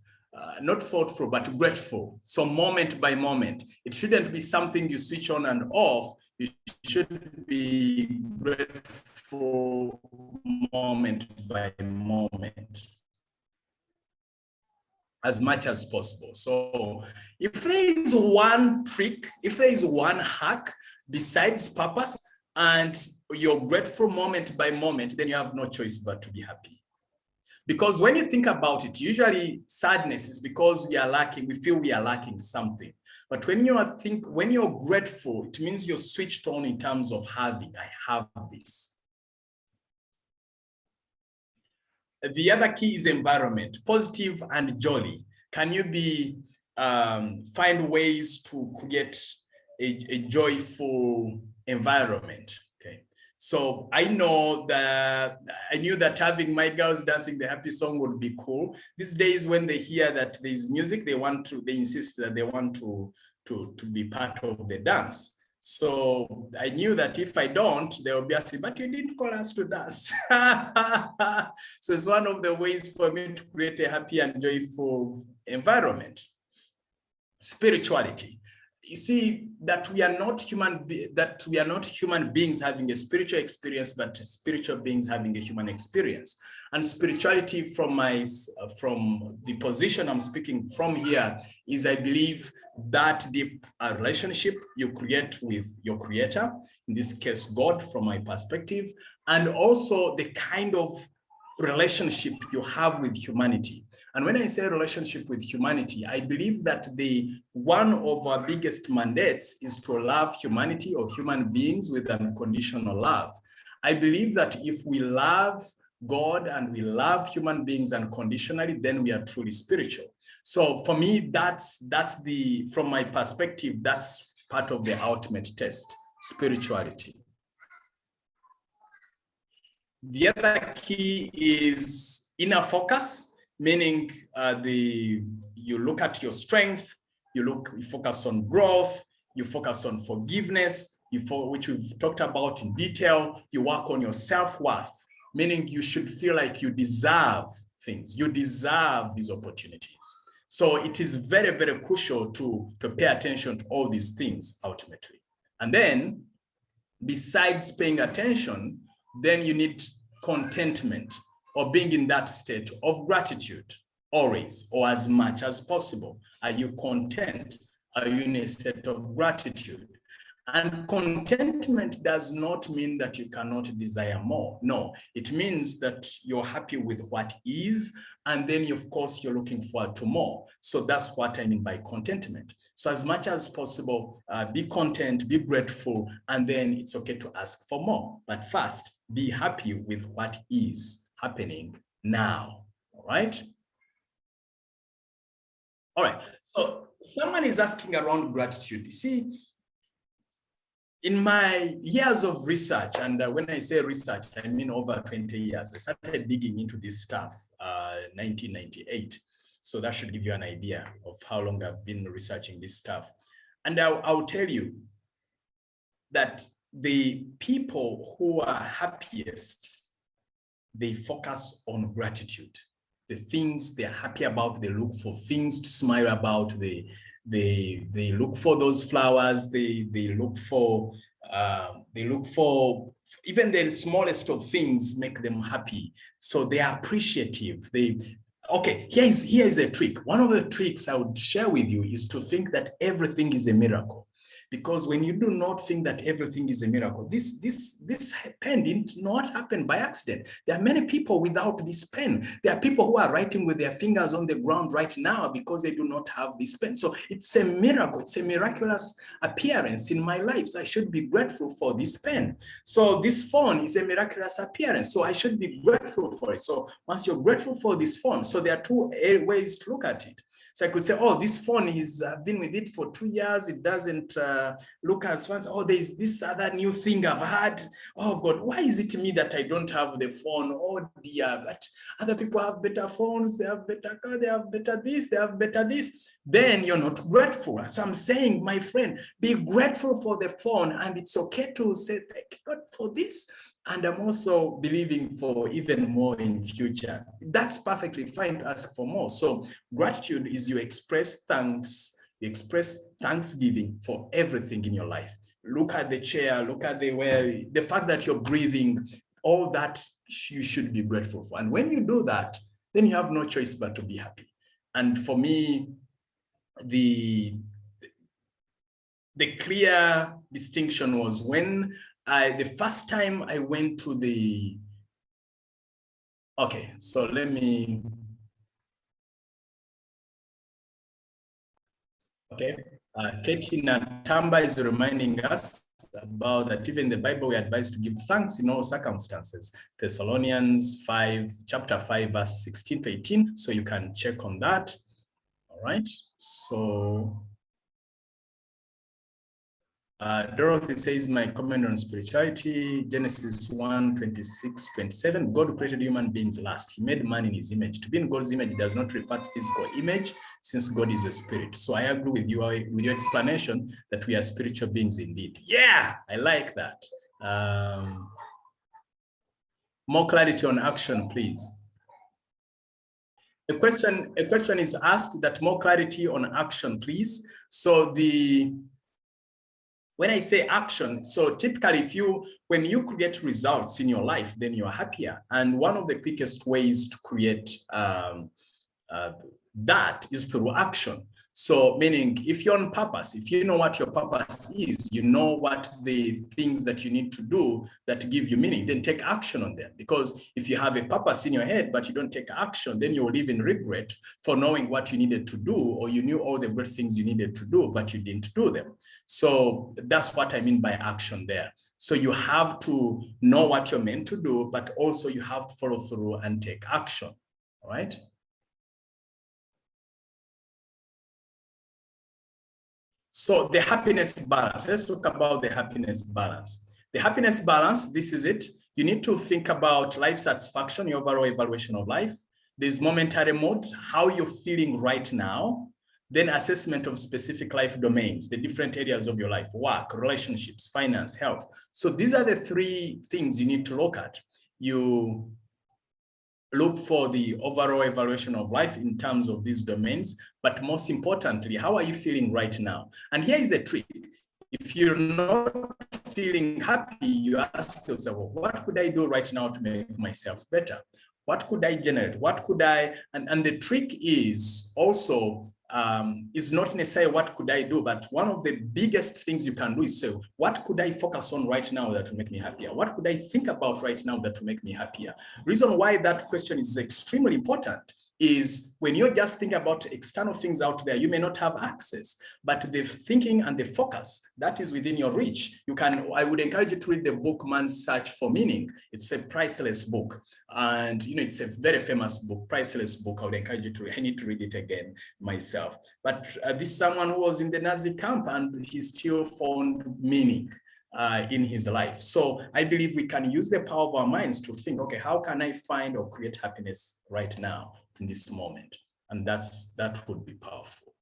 Not thoughtful, but grateful. So moment by moment. It shouldn't be something you switch on and off. You should be grateful moment by moment, as much as possible. So if there is one trick, if there is one hack besides purpose, and you're grateful moment by moment, then you have no choice but to be happy. Because when you think about it, usually sadness is because we feel we are lacking something. But when you're grateful, it means you're switched on in terms of having, I have this. The other key is environment, positive and jolly. Can you find ways to create a joyful environment? So I knew that having my girls dancing the happy song would be cool. These days, when they hear that there's music, they insist that they want to be part of the dance. So I knew that if I don't, they will be asking, but you didn't call us to dance. So it's one of the ways for me to create a happy and joyful environment. Spirituality. You see that we are not human beings having a spiritual experience, but spiritual beings having a human experience. And spirituality, from the position I'm speaking from here, is, I believe, that deep relationship you create with your creator, in this case God, from my perspective, and also the kind of relationship you have with humanity. And when I say relationship with humanity, I believe that one of our biggest mandates is to love humanity, or human beings, with unconditional love. I believe that if we love God and we love human beings unconditionally, then we are truly spiritual. So for me, from my perspective, that's part of the ultimate test, spirituality. The other key is inner focus, meaning you look at your strength, you focus on growth, you focus on forgiveness, which we've talked about in detail. You work on your self-worth, meaning you should feel like you deserve things, you deserve these opportunities. So it is very, very crucial to pay attention to all these things ultimately. And then, besides paying attention, then you need contentment, or being in that state of gratitude always, or as much as possible. Are you content? Are you in a state of gratitude? And contentment does not mean that you cannot desire more. No, it means that you're happy with what is, and then of course you're looking forward to more. So that's what I mean by contentment. So as much as possible, be content, be grateful, and then it's okay to ask for more. But first, be happy with what is happening now. All right? All right. So someone is asking around gratitude. You see, in my years of research, and when I say research, I mean over 20 years, I started digging into this stuff, 1998. So that should give you an idea of how long I've been researching this stuff. And I'll tell you that the people who are happiest, they focus on gratitude. The things they're happy about, they look for things to smile about, they look for those flowers, they look for even the smallest of things make them happy. So they are appreciative. Okay, here is a trick. One of the tricks I would share with you is to think that everything is a miracle. Because when you do not think that everything is a miracle, this pen did not happen by accident. There are many people without this pen. There are people who are writing with their fingers on the ground right now because they do not have this pen. So it's a miracle. It's a miraculous appearance in my life. So I should be grateful for this pen. So this phone is a miraculous appearance. So I should be grateful for it. So once you're grateful for this phone, so there are two ways to look at it. So I could say, oh, this phone is been with it for 2 years. It doesn't look as fast. Oh, there's this other new thing I've had. Oh God, why is it me that I don't have the phone? Oh dear, but other people have better phones. They have better car. They have better this. They have better this. Then you're not grateful. So I'm saying, my friend, be grateful for the phone, and it's okay to say thank God for this. And I'm also believing for even more in future. That's perfectly fine to ask for more. So gratitude is you express thanks, you express thanksgiving for everything in your life. Look at the chair, look at the fact that you're breathing, all that you should be grateful for. And when you do that, then you have no choice but to be happy. And for me, the clear distinction was when the first time I went to okay, so let me, okay. Katie Natamba is reminding us about that even in the Bible, we are advised to give thanks in all circumstances. Thessalonians 5, chapter 5, verse 16 to 18. So you can check on that. All right. So Dorothy says, my comment on spirituality, Genesis 1, 26, 27, God created human beings last. He made man in his image. To be in God's image does not refer to physical image, since God is a spirit. So I agree with you with your explanation that we are spiritual beings indeed. Yeah, I like that. More clarity on action, please. A question is asked that more clarity on action, please. So when I say action, so typically when you create results in your life, then you're happier. And one of the quickest ways to create that is through action. So meaning if you're on purpose, if you know what your purpose is, you know what the things that you need to do that give you meaning, then take action on them. Because if you have a purpose in your head, but you don't take action, then you will live in regret for knowing what you needed to do, or you knew all the great things you needed to do, but you didn't do them. So that's what I mean by action there. So you have to know what you're meant to do, but also you have to follow through and take action, all right? So the happiness balance, let's talk about the happiness balance. The happiness balance, this is it. You need to think about life satisfaction, your overall evaluation of life. There's momentary mode, how you're feeling right now. Then assessment of specific life domains, the different areas of your life, work, relationships, finance, health. So these are the three things you need to look at. You look for the overall evaluation of life in terms of these domains, but most importantly, how are you feeling right now? And here is the trick. If you're not feeling happy, you ask yourself, well, what could I do right now to make myself better? What could I generate? What could I, and the trick is also is not necessarily what could I do, but one of the biggest things you can do is say, what could I focus on right now that will make me happier? What could I think about right now that will make me happier? Reason why that question is extremely important is when you're just thinking about external things out there, you may not have access, but the thinking and the focus that is within your reach. I would encourage you to read the book, Man's Search for Meaning. It's a priceless book. And it's a very famous book, priceless book. I would encourage you to read. I need to read it again myself. But this is someone who was in the Nazi camp and he still found meaning in his life. So I believe we can use the power of our minds to think, okay, how can I find or create happiness right now in this moment? And that would be powerful.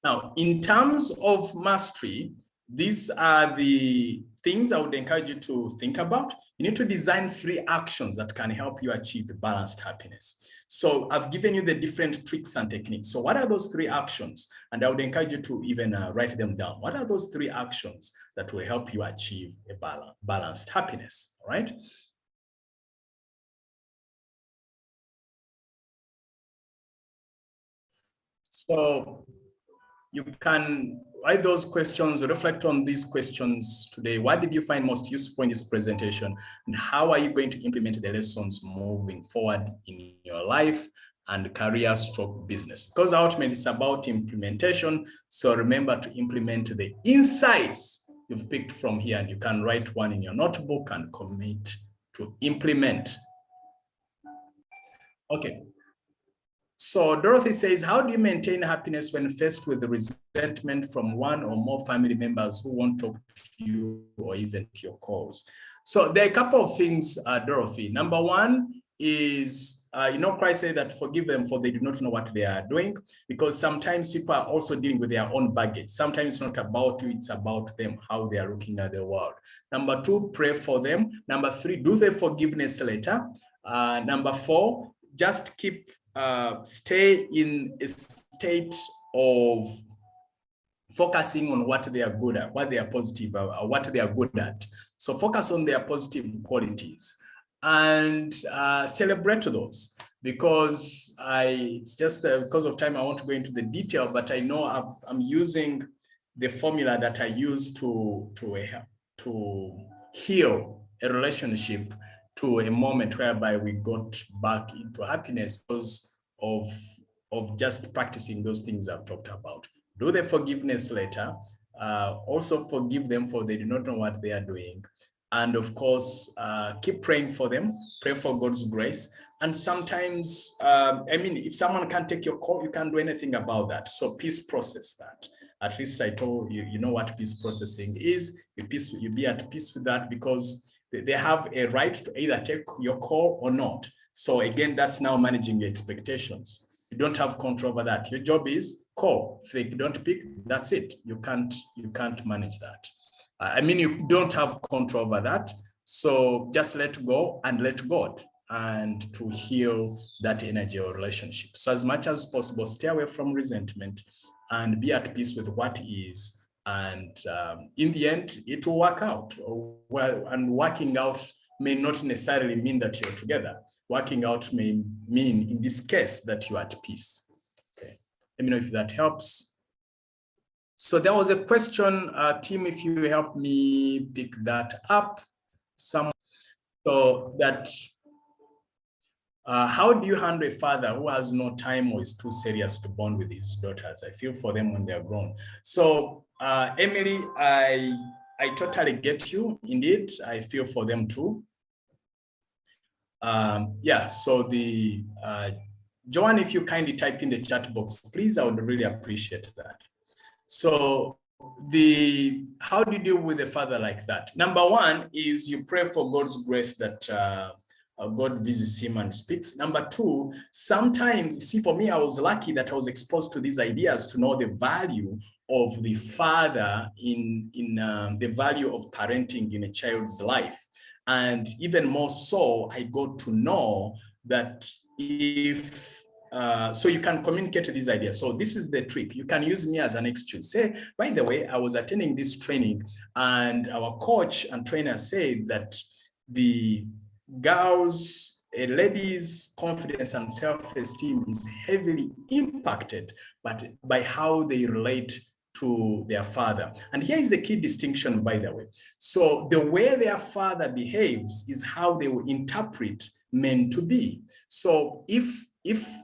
Now, in terms of mastery, these are the things I would encourage you to think about. You need to design 3 actions that can help you achieve balanced happiness. So I've given you the different tricks and techniques. So what are those 3 actions? And I would encourage you to even write them down. What are those 3 actions that will help you achieve a balanced happiness? All right. So you can write those questions, reflect on these questions today. What did you find most useful in this presentation? And how are you going to implement the lessons moving forward in your life and career / business? Because ultimately it's about implementation. So remember to implement the insights you've picked from here, and you can write one in your notebook and commit to implement. Okay. So Dorothy says, how do you maintain happiness when faced with the resentment from one or more family members who won't talk to you or even to your calls? So there are a couple of things, Dorothy. Number one is, Christ said that forgive them for they do not know what they are doing, because sometimes people are also dealing with their own baggage. Sometimes it's not about you, it's about them, how they are looking at the world. Number 2, pray for them. Number 3, do the forgiveness letter. Number 4, just stay in a state of focusing on what they are good at, what they are positive, what they are good at. So focus on their positive qualities and celebrate those. Because it's just because of time, I won't go into the detail, but I know I'm using the formula that I use to heal a relationship to a moment whereby we got back into happiness because of just practicing those things I've talked about. Do the forgiveness letter. Also forgive them for they do not know what they are doing. And of course, keep praying for them. Pray for God's grace. And sometimes, if someone can't take your call, you can't do anything about that. So peace process that. At least I told you, you know what peace processing is. You be at peace with that, because they have a right to either take your call or not. So again, that's now managing your expectations. You don't have control over that. Your job is call. If they don't pick, that's it. You can't manage that. You don't have control over that. So just let go and let God, and to heal that energy or relationship. So as much as possible, stay away from resentment and be at peace with what is. And in the end, it will work out. And working out may not necessarily mean that you're together. Working out may mean, in this case, that you're at peace. Okay. Let me know if that helps. So there was a question, Tim, if you help me pick that up. So that, how do you handle a father who has no time or is too serious to bond with his daughters? I feel for them when they're grown. So Emily, I totally get you. Indeed, I feel for them too. So Joanne, if you kindly type in the chat box, please, I would really appreciate that. So how do you deal with a father like that? Number one is you pray for God's grace that God visits him and speaks. Number 2, sometimes, see, for me, I was lucky that I was exposed to these ideas to know the value of the father in the value of parenting in a child's life. And even more so, I got to know that so you can communicate these ideas. So this is the trick. You can use me as an excuse. Say, by the way, I was attending this training and our coach and trainer said that the girls a lady's confidence and self-esteem is heavily impacted by how they relate to their father. And here is the key distinction, by the way. So the way their father behaves is how they will interpret men to be. So if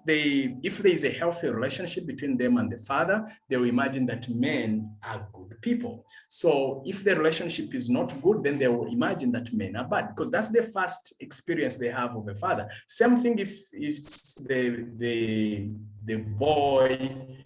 there is a healthy relationship between them and the father, they will imagine that men are good people. So if the relationship is not good, then they will imagine that men are bad, because that's the first experience they have of a father. Same thing if it's the boy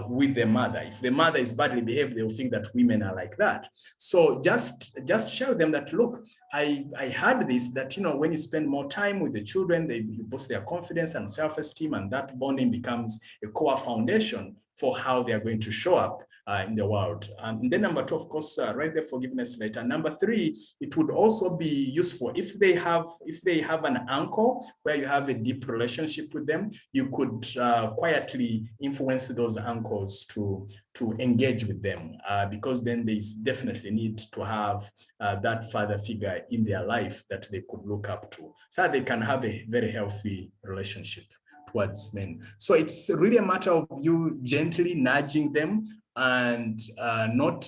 with the mother. If the mother is badly behaved, they will think that women are like that. So just show them that, look, I heard this, that, you know, when you spend more time with the children, you boost their confidence and self-esteem, and that bonding becomes a core foundation for how they are going to show up in the world. And then number 2, of course, write the forgiveness letter. Number 3, it would also be useful if they have an uncle where you have a deep relationship with them, you could quietly influence those uncles to engage with them, because then they definitely need to have that father figure in their life that they could look up to, so they can have a very healthy relationship towards men. So it's really a matter of you gently nudging them, and not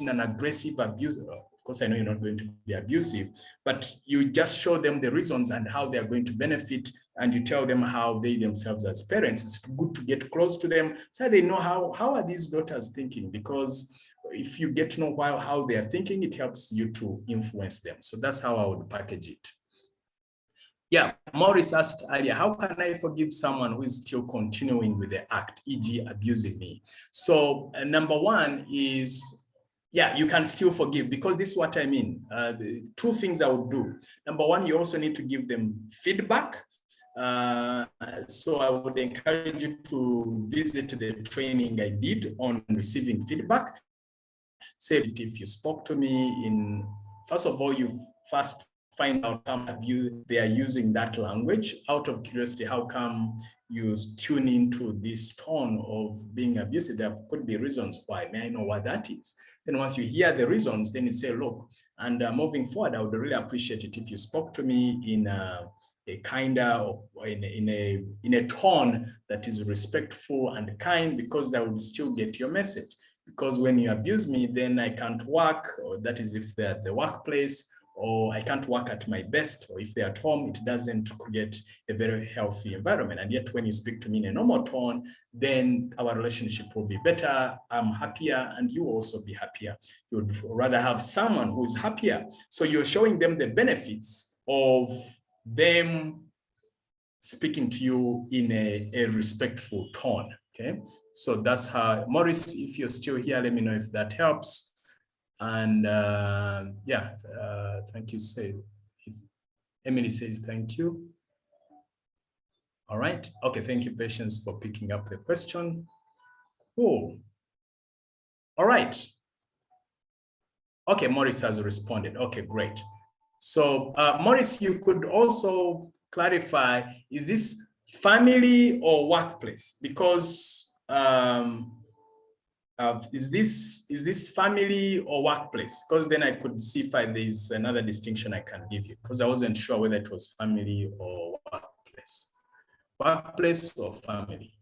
in an aggressive, abuse. Of course, I know you're not going to be abusive, but you just show them the reasons and how they are going to benefit, and you tell them how they themselves as parents, it's good to get close to them so they know how are these daughters thinking, because if you get to know how they are thinking, it helps you to influence them. So that's how I would package it. Yeah, Maurice asked earlier, how can I forgive someone who is still continuing with the act, e.g. abusing me? So number 1 is, yeah, you can still forgive, because this is what I mean. The 2 things I would do. Number 1, you also need to give them feedback. So I would encourage you to visit the training I did on receiving feedback. Say, if you spoke to me first of all, you first find out how they are using that language. Out of curiosity, how come you tune into this tone of being abusive? There could be reasons why. May I know what that is? Then once you hear the reasons, then you say, look, and moving forward, I would really appreciate it if you spoke to me in a kinder, or in a tone that is respectful and kind, because I would still get your message. Because when you abuse me, then I can't work, or that is if they're at the workplace, or I can't work at my best, or if they're at home, it doesn't create a very healthy environment. And yet when you speak to me in a normal tone, then our relationship will be better. I'm happier, and you will also be happier. You would rather have someone who is happier. So you're showing them the benefits of them speaking to you in a respectful tone, okay? So that's how, Maurice, if you're still here, let me know if that helps. And yeah, thank you. Emily says thank you. All right. Okay, thank you, Patience, for picking up the question. Cool. All right. Okay, Maurice has responded. Okay, great. So Maurice, you could also clarify, is this family or workplace? Because is this family or workplace? Because then I could see if there's another distinction I can give you, because I wasn't sure whether it was family or workplace. Workplace or family?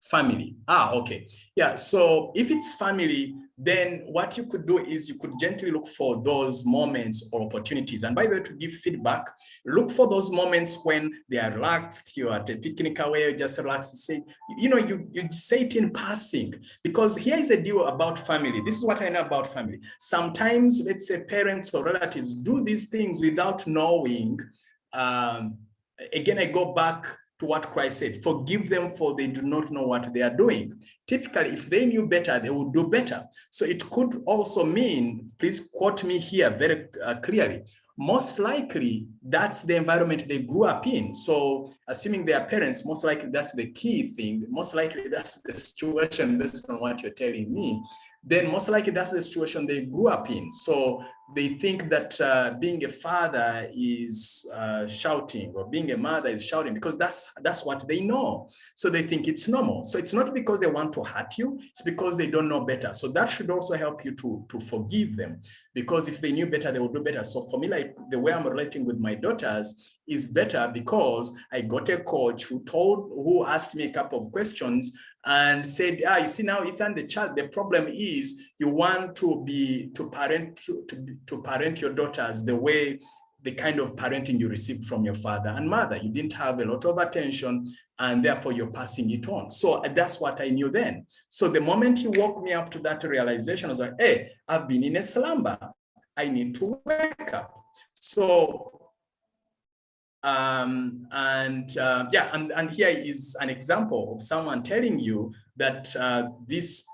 Family. Okay. Yeah. So if it's family, then what you could do is you could gently look for those moments or opportunities. And by the way, to give feedback, look for those moments when they are relaxed, you're at a picnic away, you just relax, to say, you say it in passing. Because here is the deal about family. This is what I know about family. Sometimes, let's say, parents or relatives do these things without knowing. Again, I go back to what Christ said, forgive them for they do not know what they are doing. Typically, if they knew better, they would do better. So it could also mean, please quote me here very clearly, most likely that's the environment they grew up in. So assuming they are parents, most likely that's the key thing. Most likely that's the situation based on what you're telling me. then most likely that's the situation they grew up in. So they think that being a father is shouting, or being a mother is shouting, because that's what they know. So they think it's normal. So it's not because they want to hurt you, it's because they don't know better. So that should also help you to forgive them, because if they knew better, they would do better. So for me, like the way I'm relating with my daughters is better because I got a coach who asked me a couple of questions and said, you see now, Ethan, the problem is you want to parent your daughters the kind of parenting you received from your father and mother. You didn't have a lot of attention, and therefore you're passing it on. So that's what I knew then. So the moment he woke me up to that realization, I was like, hey, I've been in a slumber. I need to wake up. So and here is an example of someone telling you that this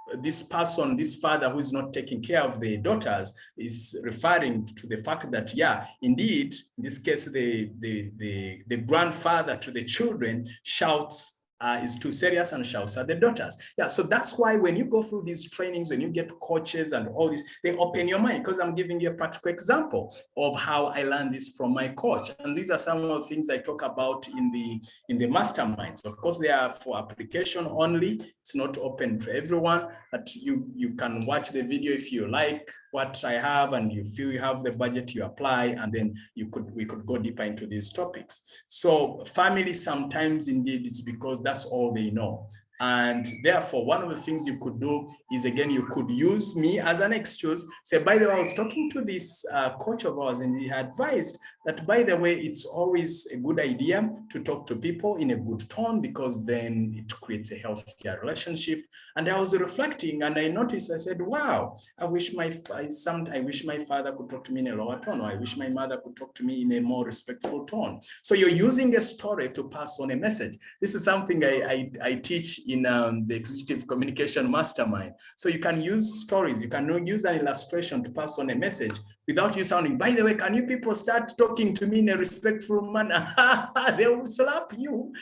father who is not taking care of the daughters is referring to the fact that, yeah, indeed, in this case, the grandfather to the children shouts, is too serious and shouts at the daughters. Yeah, so that's why when you go through these trainings, when you get coaches and all this, they open your mind, because I'm giving you a practical example of how I learned this from my coach. And these are some of the things I talk about in the masterminds. Of course, they are for application only. It's not open to everyone, but you can watch the video if you like what I have and you feel you have the budget, you apply, and then we could go deeper into these topics. So family, sometimes indeed it's because that's all they know. And therefore, one of the things you could do is, again, you could use me as an excuse. Say, by the way, I was talking to this coach of ours, and he advised that, by the way, it's always a good idea to talk to people in a good tone, because then it creates a healthier relationship. And I was reflecting, and I noticed, I said, wow, I wish my father could talk to me in a lower tone, or I wish my mother could talk to me in a more respectful tone. So you're using a story to pass on a message. This is something I teach in the Executive Communication Mastermind. So you can use stories, you can use an illustration to pass on a message without you sounding, by the way, can you people start talking to me in a respectful manner? They will slap you.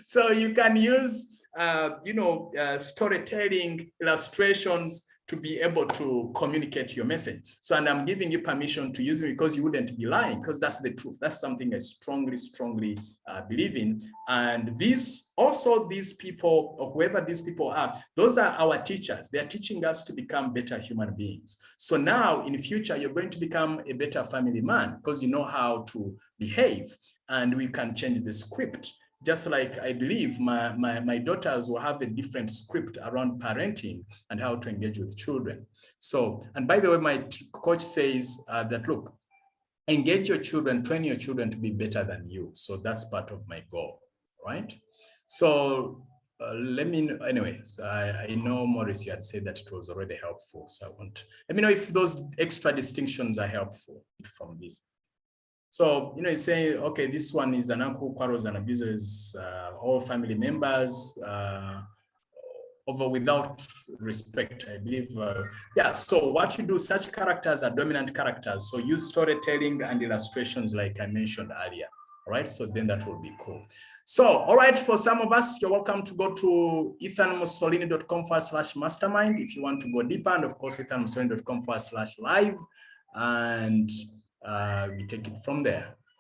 So you can use, storytelling, illustrations, to be able to communicate your message. So, and I'm giving you permission to use it because you wouldn't be lying, because that's the truth. That's something I strongly believe in. And these people, or whoever these people are, those are our teachers. They are teaching us to become better human beings. So now in the future, you're going to become a better family man because you know how to behave, and we can change the script. Just like I believe my daughters will have a different script around parenting and how to engage with children. So, and by the way, my coach says that, look, engage your children, train your children to be better than you. So that's part of my goal, right? So let me know, anyways, I know Maurice, you had said that it was already helpful. So let me know if those extra distinctions are helpful from this. So, you say, okay, this one is an uncle who quarrels and abuses all family members over without respect, I believe. Yeah, so what you do, such characters are dominant characters. So use storytelling and illustrations like I mentioned earlier. All right, so then that will be cool. So, all right, for some of us, you're welcome to go to ethanmusolini.com/mastermind if you want to go deeper. And of course, ethanmusolini.com/live. And we take it from there.